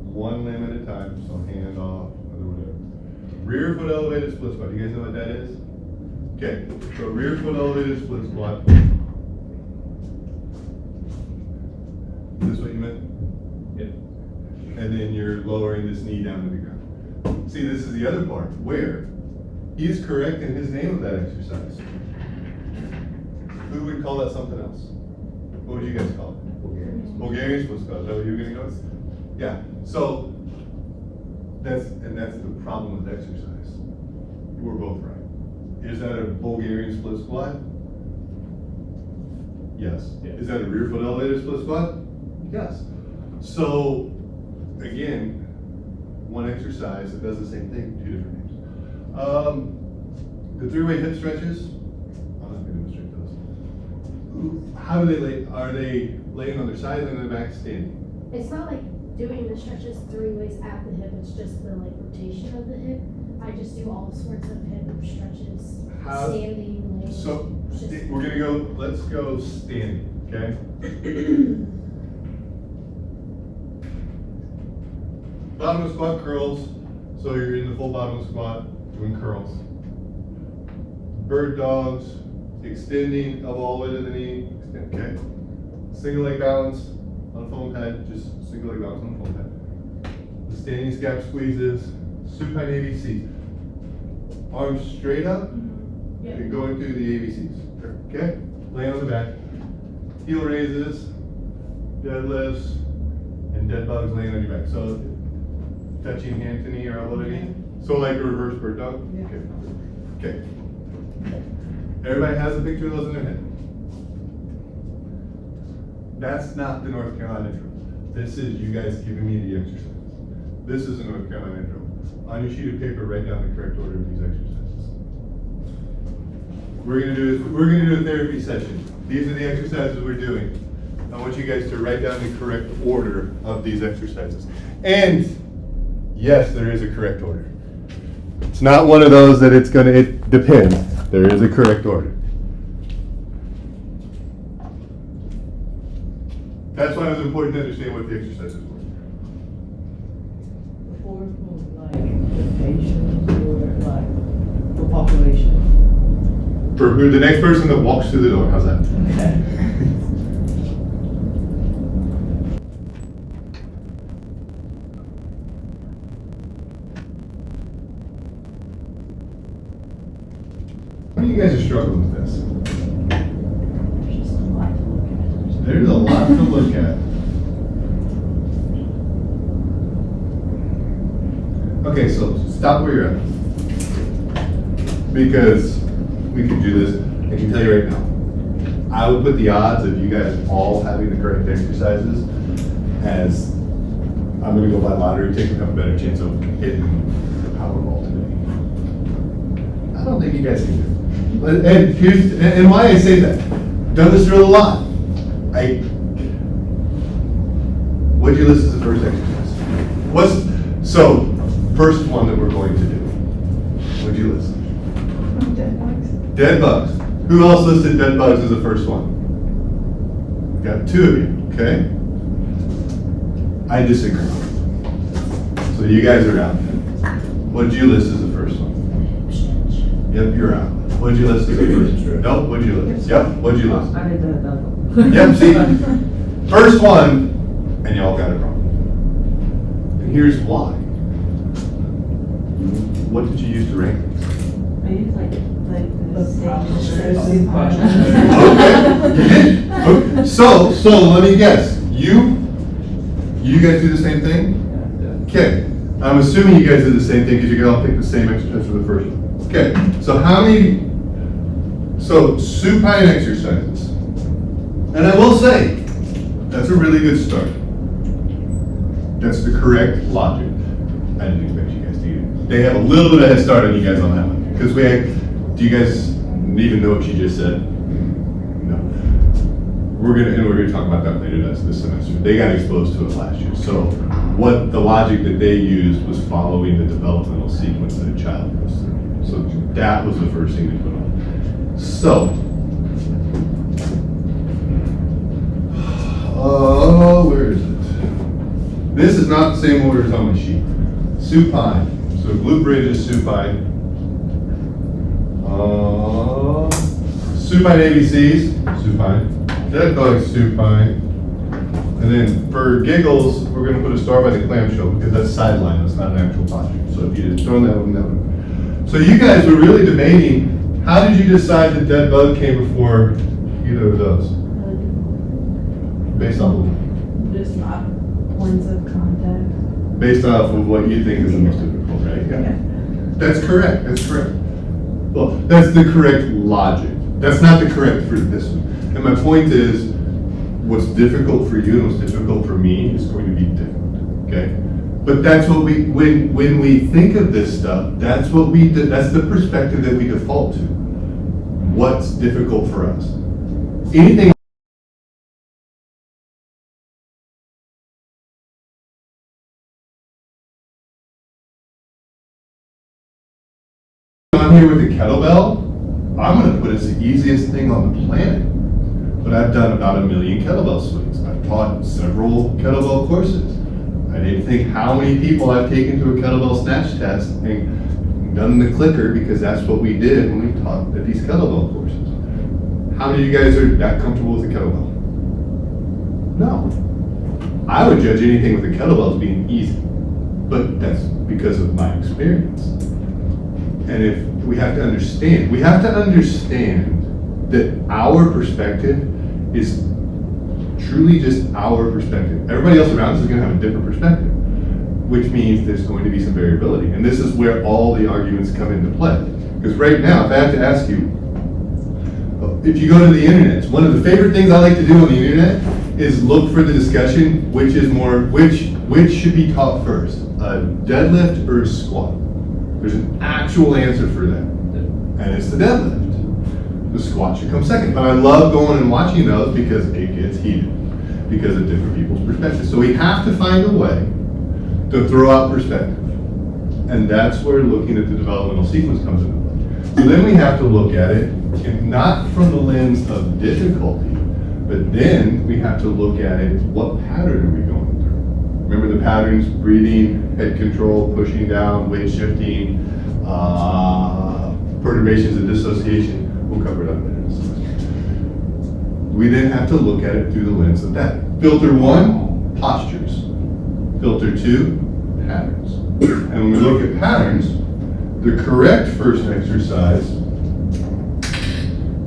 one limb at a time, so hand off, or whatever. Rear foot elevated split squat. Do you guys know what that is? Okay, so rear foot elevated split squat. Is this what you meant? Yeah. And then you're lowering this knee down to the ground. See, this is the other part, where he is correct in his name of that exercise. Who would call that something else? What would you guys call it? Bulgarians. Bulgarian split squat. Is that what you're gonna go? Yeah. So that's the problem with exercise. We're both right. Is that a Bulgarian split squat? Yes. Yeah. Is that a rear foot elevated split squat? Yes. So again, one exercise that does the same thing, two different names. The 3-way hip stretches, I'm not gonna demonstrate those. How do they lay? Are they laying on their side, laying on their back, standing? It's not like doing the stretches 3 ways at the hip, it's just the like rotation of the hip. I just do all sorts of hip stretches, How- standing, laying. So, just- we're gonna go, let's go standing, okay? Bottom of squat curls, so you're in the full bottom squat, doing curls. Bird dogs, extending elbow all the way to the knee, okay? Single leg balance on a foam pad, just single leg balance on a foam pad. The standing scap squeezes, supine ABCs. Arms straight up, Yeah. and going through the ABCs, okay? Laying on the back. Heel raises, deadlifts, and dead bugs laying on your back. So touching hand to knee or elbow to knee. So like a reverse bird dog? Yeah. Okay. Okay. Everybody has a picture of those in their head. That's not the North Carolina drill. This is you guys giving me the exercise. This is a North Carolina drill. On your sheet of paper, write down the correct order of these exercises. We're gonna do a therapy session. These are the exercises we're doing. I want you guys to write down the correct order of these exercises. And yes, there is a correct order. It's not one of those that it depends. There is a correct order. That's why it was important to understand what the exercises were. The fourth one, like the patients or like the population. For who, the next person that walks through the door, how's that? Okay. How many of you guys are struggling with this? There's just a lot to look at. There's a lot to look at. Okay, so stop where you're at. Because we could do this, I can tell you right now. I would put the odds of you guys all having the correct exercises as I'm gonna go buy lottery ticket and have a better chance of hitting the Powerball today. I don't think you guys can do it. And here's, and why I say that. Done this drill a lot. What'd you list as the first exercise? First one that we're going to do. What'd you list? Dead bugs. Who else listed dead bugs as the first one? Got 2 of you, okay? I disagree. So you guys are out. What'd you list as the first one? Yep, you're out. What'd you list as the first one? Nope, what'd you list? Yep, what'd you list? I did that. Yep, see, first one, and y'all got it wrong. And here's why. What did you use to rank these? I use like the Okay. So let me guess. You guys do the same thing? Okay. I'm assuming you guys did the same thing because you can all pick the same exercise for the first one. Okay. So supine exercises. And I will say, that's a really good start. That's the correct logic. I didn't expect you guys to do it. They have a little bit of a head start on you guys on that one. Because do you guys even know what she just said? No. We're gonna talk about that later this semester. They got exposed to it last year. So what the logic that they used was following the developmental sequence that a child goes through. So that was the first thing they put on. So, where is it? This is not the same order as on my sheet. Supine. So glute bridge is supine. Supine ABCs, supine. Dead bug supine. And then for giggles, we're going to put a star by the clamshell because that's sideline, that's not an actual posture. So if you just throw that one down. So you guys were really debating, how did you decide that dead bug came before either of those? Based off of, Just not points of contact. based off of what you think is the most difficult, right? Yeah. That's correct, that's correct. Well, that's the correct logic. That's not the correct for this one. And my point is, what's difficult for you and what's difficult for me is going to be different, okay? But that's what when we think of this stuff, that's the perspective that we default to. What's difficult for us? anything on here with the kettlebell, I'm gonna put it's the easiest thing on the planet. But I've done about 1 million kettlebell swings. I've taught several kettlebell courses. I didn't think how many people I've taken to a kettlebell snatch test and done the clicker, because that's what we did when we taught at these kettlebell courses. How many of you guys are that comfortable with a kettlebell? No. I would judge anything with a kettlebell as being easy, but that's because of my experience. And if we have to understand that our perspective is truly just our perspective. Everybody else around us is going to have a different perspective, which means there's going to be some variability. And this is where all the arguments come into play. Because right now, if I have to ask you, if you go to the internet, one of the favorite things I like to do on the internet is look for the discussion, which should be taught first, a deadlift or a squat. There's an actual answer for that, and it's the deadlift. The squat should come second. But I love going and watching those because it gets heated because of different people's perspectives. So we have to find a way to throw out perspective. And that's where looking at the developmental sequence comes into play. So then we have to look at it, and not from the lens of difficulty, but then we have to look at it, what pattern are we going through? Remember the patterns: breathing, head control, pushing down, weight shifting, perturbations and dissociation. We'll cover it up later in the semester. We then have to look at it through the lens of that. Filter 1, postures. Filter 2, patterns. And when we look at patterns, the correct first exercise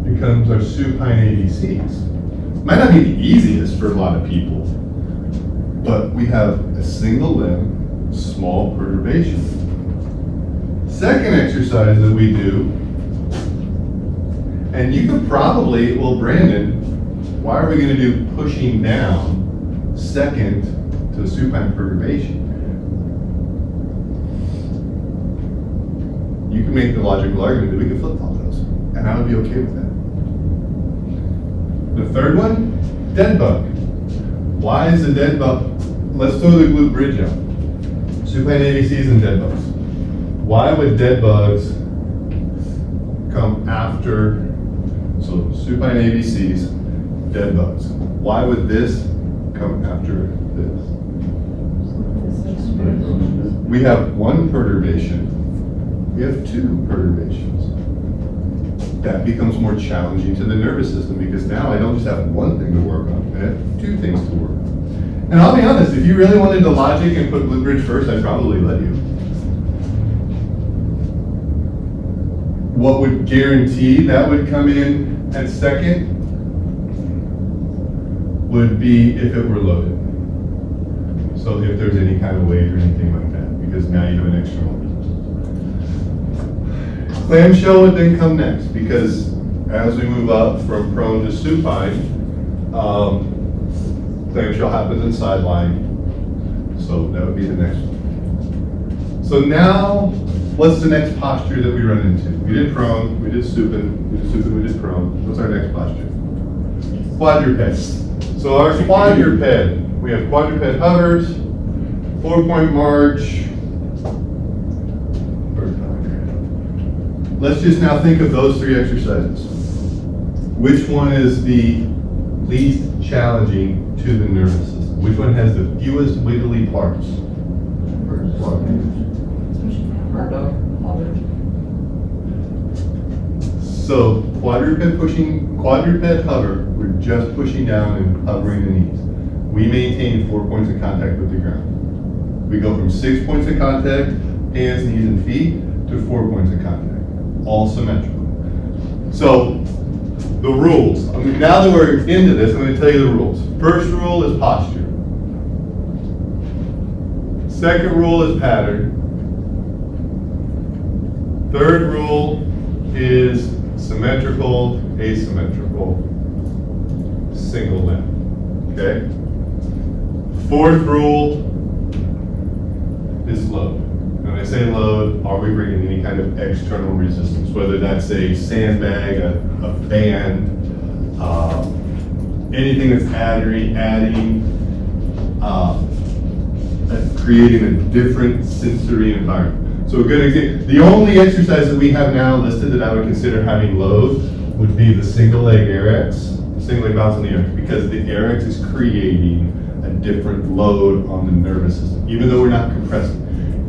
becomes our supine ABCs. Might not be the easiest for a lot of people, but we have a single limb, small perturbation. Second exercise that we do, and you could probably, well, Brandon, why are we going to do pushing down second to supine perturbation? You can make the logical argument that we can flip flop those, and I would be okay with that. The third one, dead bug. Why is the dead bug? Let's throw the glute bridge out. Supine ABCs and dead bugs. Why would dead bugs come after? So supine ABCs, dead bugs. Why would this come after this? We have one perturbation. We have two perturbations. That becomes more challenging to the nervous system because now I don't just have one thing to work on, I have two things to work on. And I'll be honest, if you really wanted to logic and put glute bridge first, I'd probably let you. What would guarantee that would come in at second would be if it were loaded. So if there's any kind of weight or anything like that, because now you have an external resistance. Clamshell would then come next, because as we move up from prone to supine, clamshell happens in sideline. So that would be the next one. So now, what's the next posture that we run into? We did prone, we did supine, we did prone. What's our next posture? Quadruped. So our quadruped, we have quadruped hovers, 4-point march. Let's just now think of those three exercises. Which one is the least challenging to the nervous system? Which one has the fewest wiggly parts? So quadruped hover, we're just pushing down and hovering the knees. We maintain 4 points of contact with the ground. We go from 6 points of contact, hands, knees, and feet, to 4 points of contact, all symmetrical. So the rules. Now that we're into this, I'm going to tell you the rules. First rule is posture. Second rule is pattern. Third rule is symmetrical, asymmetrical, single limb. Okay? Fourth rule is load. When I say load, are we bringing any kind of external resistance, whether that's a sandbag, a fan, anything that's creating a different sensory environment. So a good example, the only exercise that we have now listed that I would consider having load would be the single leg AirX, single leg bounce on the AirX, because the AirX is creating a different load on the nervous system, even though we're not compressing.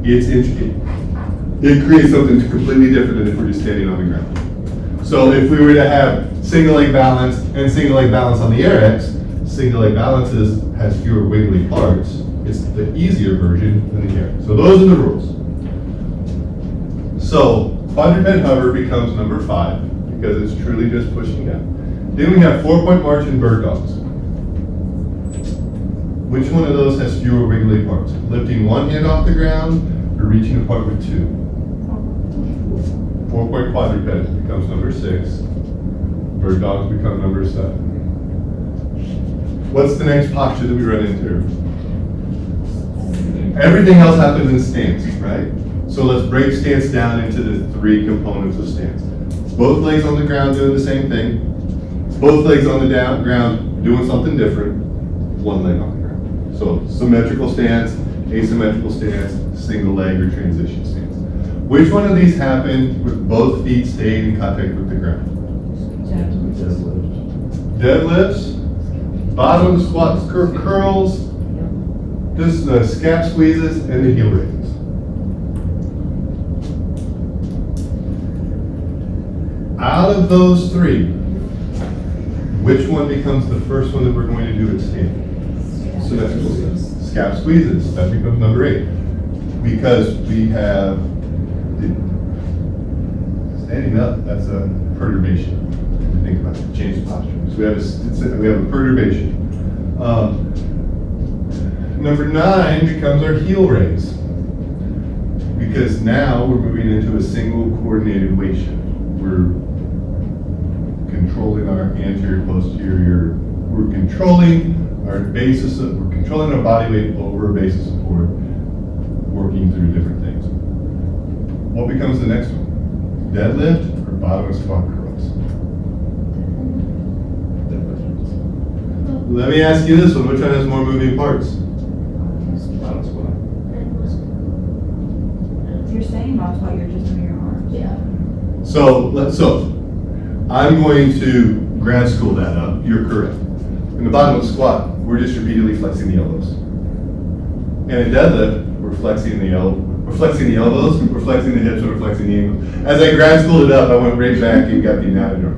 It creates something completely different than if we're just standing on the ground. So if we were to have single leg balance and single leg balance on the AirX, single leg balance has fewer wiggly parts. It's the easier version than the AirX. So those are the rules. So quadruped hover becomes number 5 because it's truly just pushing down. Then we have 4-point march and bird dogs. Which one of those has fewer wiggly parts? Lifting one hand off the ground or reaching apart with 2? 4-point quadruped becomes number 6. Bird dogs become number 7. What's the next posture that we run into? Everything else happens in stance, right? So let's break stance down into the 3 components of stance. Both legs on the ground doing the same thing. Both legs on the ground doing something different. One leg on the ground. So symmetrical stance, asymmetrical stance, single leg or transition stance. Which one of these happened with both feet staying in contact with the ground? Deadlifts, bottom squats, curls, just the scap squeezes, and the heel raises. Out of those 3, which one becomes the first one that we're going to do at standing? Symmetrical stance. Scap squeezes, that becomes number 8. Because we have standing up, that's a perturbation. Think about it, change the posture. So we have a perturbation. Number 9 becomes our heel raise. Because now we're moving into a single coordinated weight shift. We're controlling our anterior, posterior. We're controlling our body weight over a base of support, working through different things. What becomes the next one? Deadlift or bottom of squat curls? Let me ask you this one, which one has more moving parts? Bottom squat. You're saying bottom squat, you're just doing your arms. Yeah. So I'm going to grad school that up. You're correct. In the bottom of the squat, we're just repeatedly flexing the elbows. And in deadlift, we're flexing the elbows, we're flexing the hips, and we're flexing the ankles. As I grad schooled it up, I went right back and got the anatomy.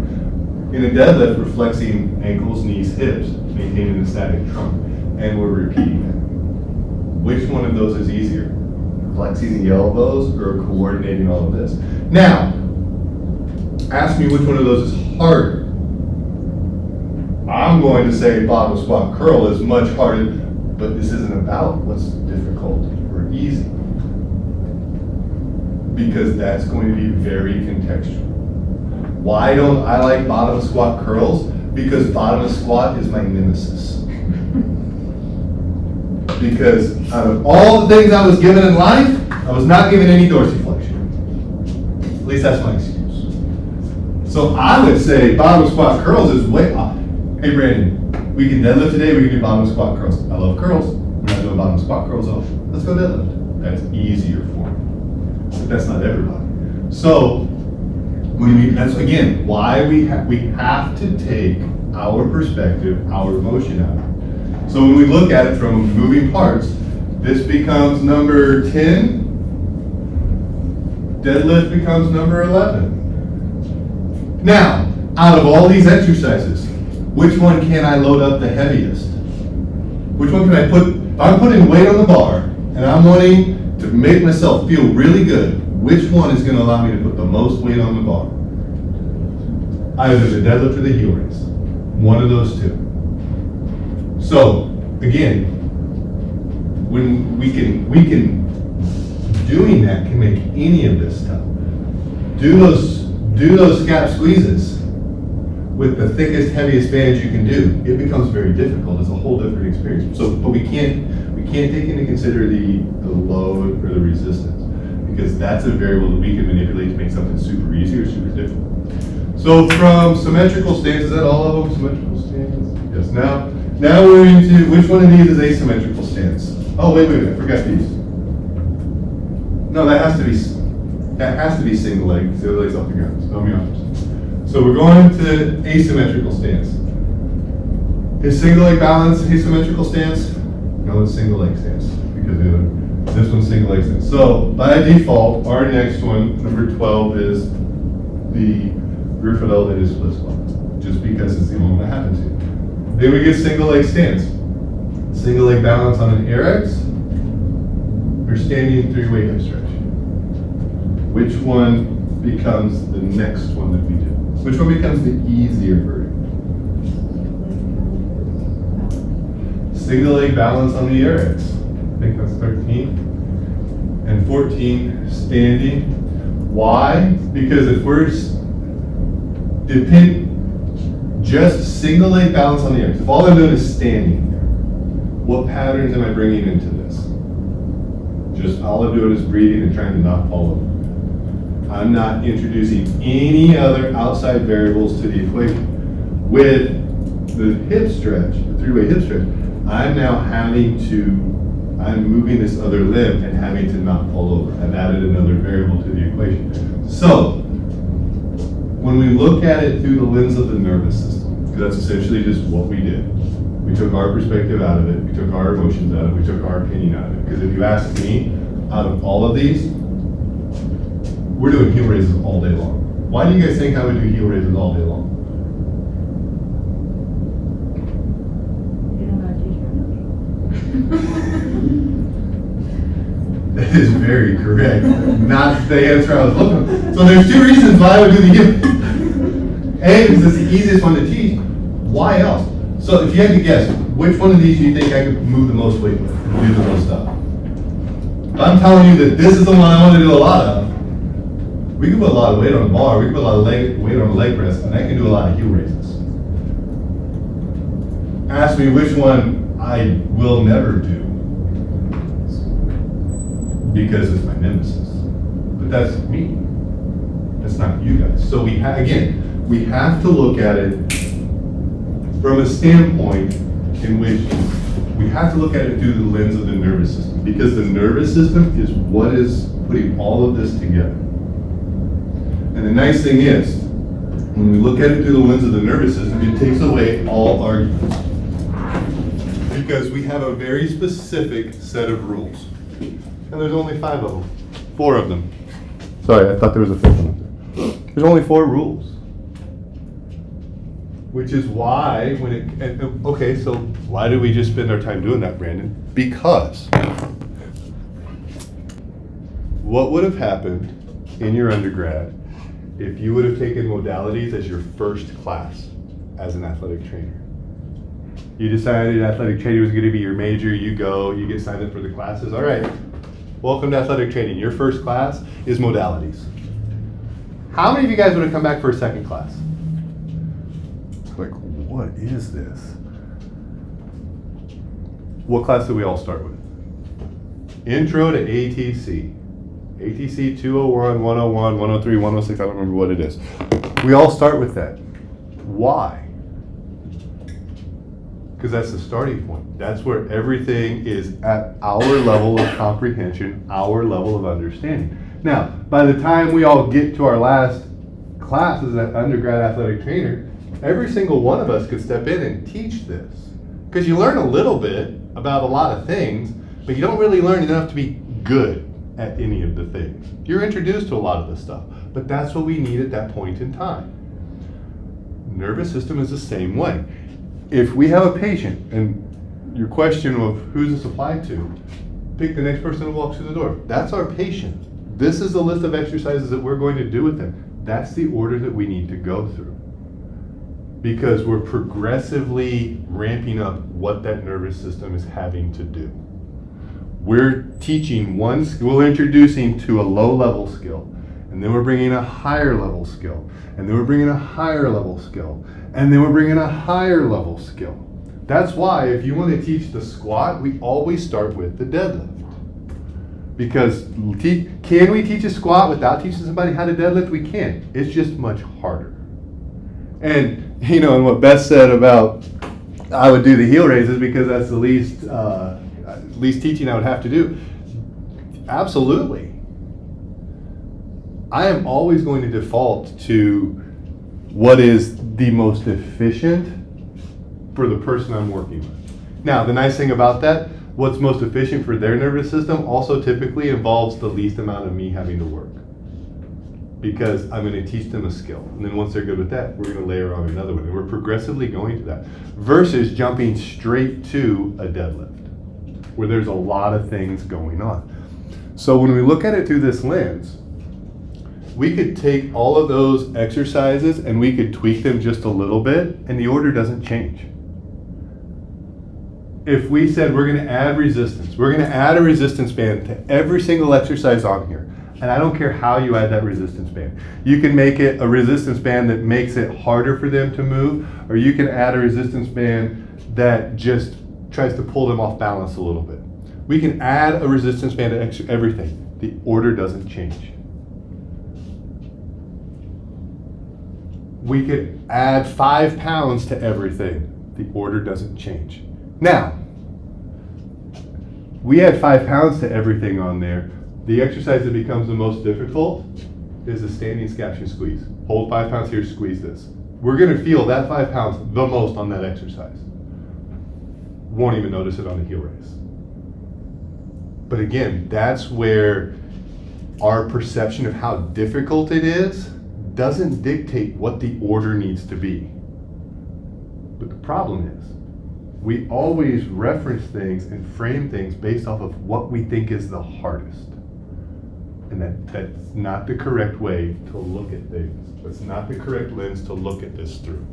In a deadlift, we're flexing ankles, knees, hips, maintaining a static trunk, and we're repeating that. Which one of those is easier? Flexing the elbows or coordinating all of this? Now, ask me which one of those is harder. I'm going to say bottom squat curl is much harder, but this isn't about what's difficult or easy. Because that's going to be very contextual. Why don't I like bottom squat curls? Because bottom squat is my nemesis. Because out of all the things I was given in life, I was not given any dorsiflexion. At least that's my excuse. So I would say bottom squat curls is way off. Hey Brandon, we can deadlift today, we can do bottom squat curls. I love curls. We're not doing bottom squat curls though. Let's go deadlift. That's easier for me. But that's not everybody. So that's again why we have to take our perspective, our emotion out of it. So when we look at it from moving parts, this becomes number 10. Deadlift becomes number 11. Now, out of all these exercises, which one can I load up the heaviest? Which one can I put, if I'm putting weight on the bar and I'm wanting to make myself feel really good, which one is going to allow me to put the most weight on the bar? Either the deadlift or the heel raise. One of those 2. So, again, when we can, doing that can make any of this tough. Do those scap squeezes with the thickest, heaviest bands you can do. It becomes very difficult. It's a whole different experience. So, but we can't take into consider the load or the resistance, because that's a variable that we can manipulate to make something super easy or super difficult. So from symmetrical stance, is that all of them, symmetrical stance? Yes. Now we're into, which one of these is asymmetrical stance? Oh, wait, I forgot these. No, that has to be single leg, the other leg's off the ground, so arms. So we're going to asymmetrical stance. Is single leg balance asymmetrical stance? No, it's single leg stance, because this one's single leg stance. So by default, our next one, number 12, is the Griffith elevated split squat, just because it's the only one that happens here. Then we get single leg stance. Single leg balance on an AirX, or standing three-way hip stretch. Which one becomes the next one that we do? Which one becomes the easier version? Single leg balance on the AirX. I think that's 13. And 14, standing. Why? Because if we're just single leg balance on the AirX, if all I'm doing is standing, what patterns am I bringing into this? Just all I'm doing is breathing and trying to not fall over. I'm not introducing any other outside variables to the equation. With the hip stretch, the three-way hip stretch, I'm moving this other limb and having to not fall over. I've added another variable to the equation. So, when we look at it through the lens of the nervous system, because that's essentially just what we did. We took our perspective out of it, we took our emotions out of it, we took our opinion out of it. Because if you ask me, out of all of these, we're doing heel raises all day long. Why do you guys think I would do heel raises all day long? You don't gotta teach very much. That is very correct. Not the answer I was looking for. So there's two reasons why I would do the heel. A, because it's the easiest one to teach. Why else? So if you had to guess, which one of these do you think I could move the most weight with and do the most stuff? If I'm telling you that this is the one I want to do a lot of, we can put a lot of weight on the bar, we can put a lot of weight on the leg press, and I can do a lot of heel raises. Ask me which one I will never do, because it's my nemesis. But that's me. That's not you guys. So we have to look at it from a standpoint in which we have to look at it through the lens of the nervous system, because the nervous system is what is putting all of this together. And the nice thing is, when we look at it through the lens of the nervous system, it takes away all arguments. Because we have a very specific set of rules. And there's only 5 of them. 4 of them. Sorry, I thought there was a 5th one up there. There's only 4 rules. Which is why, okay, so why do we just spend our time doing that, Brandon? Because what would have happened in your undergrad if you would have taken modalities as your first class as an athletic trainer? You decided athletic training was going to be your major, you get signed up for the classes. All right, welcome to athletic training. Your first class is modalities. How many of you guys would have come back for a second class? Like, what is this? What class did we all start with? Intro to ATC. ATC 201, 101, 103, 106, I don't remember what it is. We all start with that. Why? Because that's the starting point. That's where everything is at our level of comprehension, our level of understanding. Now, by the time we all get to our last class as an undergrad athletic trainer, every single one of us could step in and teach this. Because you learn a little bit about a lot of things, but you don't really learn enough to be good at any of the things. You're introduced to a lot of this stuff, but that's what we need at that point in time. Nervous system is the same way. If we have a patient, and your question of who's this applied to, pick the next person who walks through the door. That's our patient. This is the list of exercises that we're going to do with them. That's the order that we need to go through. Because we're progressively ramping up what that nervous system is having to do. We're teaching one skill, we're introducing to a low level skill, and then we're bringing a higher level skill, and then we're bringing a higher level skill, and then we're bringing a higher level skill. That's why if you want to teach the squat, we always start with the deadlift. Because can we teach a squat without teaching somebody how to deadlift? We can. It's just much harder. And and what Beth said about I would do the heel raises because that's the least teaching I would have to do. Absolutely. I am always going to default to what is the most efficient for the person I'm working with. Now, the nice thing about that, what's most efficient for their nervous system also typically involves the least amount of me having to work. Because I'm going to teach them a skill. And then once they're good with that, we're going to layer on another one. And we're progressively going to that. Versus jumping straight to a deadlift, where there's a lot of things going on. So when we look at it through this lens, we could take all of those exercises and we could tweak them just a little bit, and the order doesn't change. If we said we're going to add resistance, we're going to add a resistance band to every single exercise on here. And I don't care how you add that resistance band. You can make it a resistance band that makes it harder for them to move, or you can add a resistance band that just tries to pull them off balance a little bit. We can add a resistance band to everything. The order doesn't change. We could add 5 pounds to everything. The order doesn't change. Now, we add 5 pounds to everything on there. The exercise that becomes the most difficult is the standing scaption squeeze. Hold 5 pounds here, squeeze this. We're gonna feel that 5 pounds the most on that exercise. Won't even notice it on the heel raise. But again, that's where our perception of how difficult it is doesn't dictate what the order needs to be. But the problem is, we always reference things and frame things based off of what we think is the hardest. And that's not the correct way to look at things. That's not the correct lens to look at this through.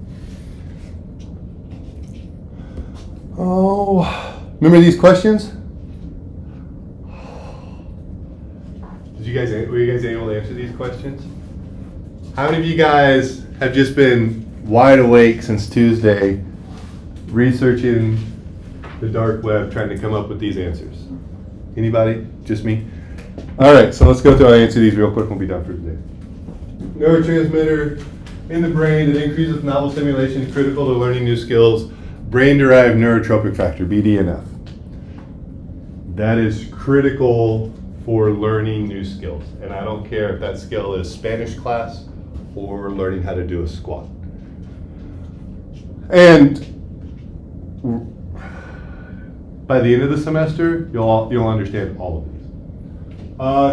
Oh, remember these questions? Were you guys able to answer these questions? How many of you guys have just been wide awake since Tuesday, researching the dark web, trying to come up with these answers? Anybody? Just me? All right, so let's go through and answer these real quick and we'll be done for today. Neurotransmitter in the brain that increases with novel stimulation, critical to learning new skills, brain-derived neurotropic factor, BDNF. That is critical for learning new skills. And I don't care if that skill is Spanish class or learning how to do a squat. And by the end of the semester, you'll understand all of these.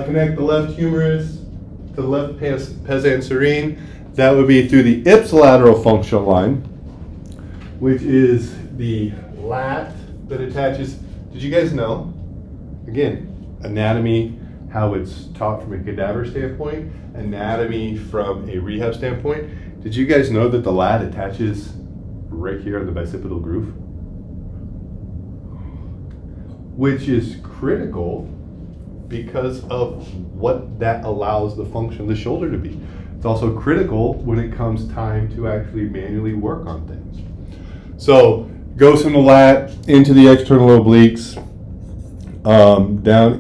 Connect the left humerus to the left pes anserine. That would be through the ipsilateral functional line, which is the lat that attaches. Did you guys know? Again, anatomy, how it's taught from a cadaver standpoint, anatomy from a rehab standpoint. Did you guys know that the lat attaches right here on the bicipital groove? Which is critical because of what that allows the function of the shoulder to be. It's also critical when it comes time to actually manually work on things. So goes from the lat into the external obliques, down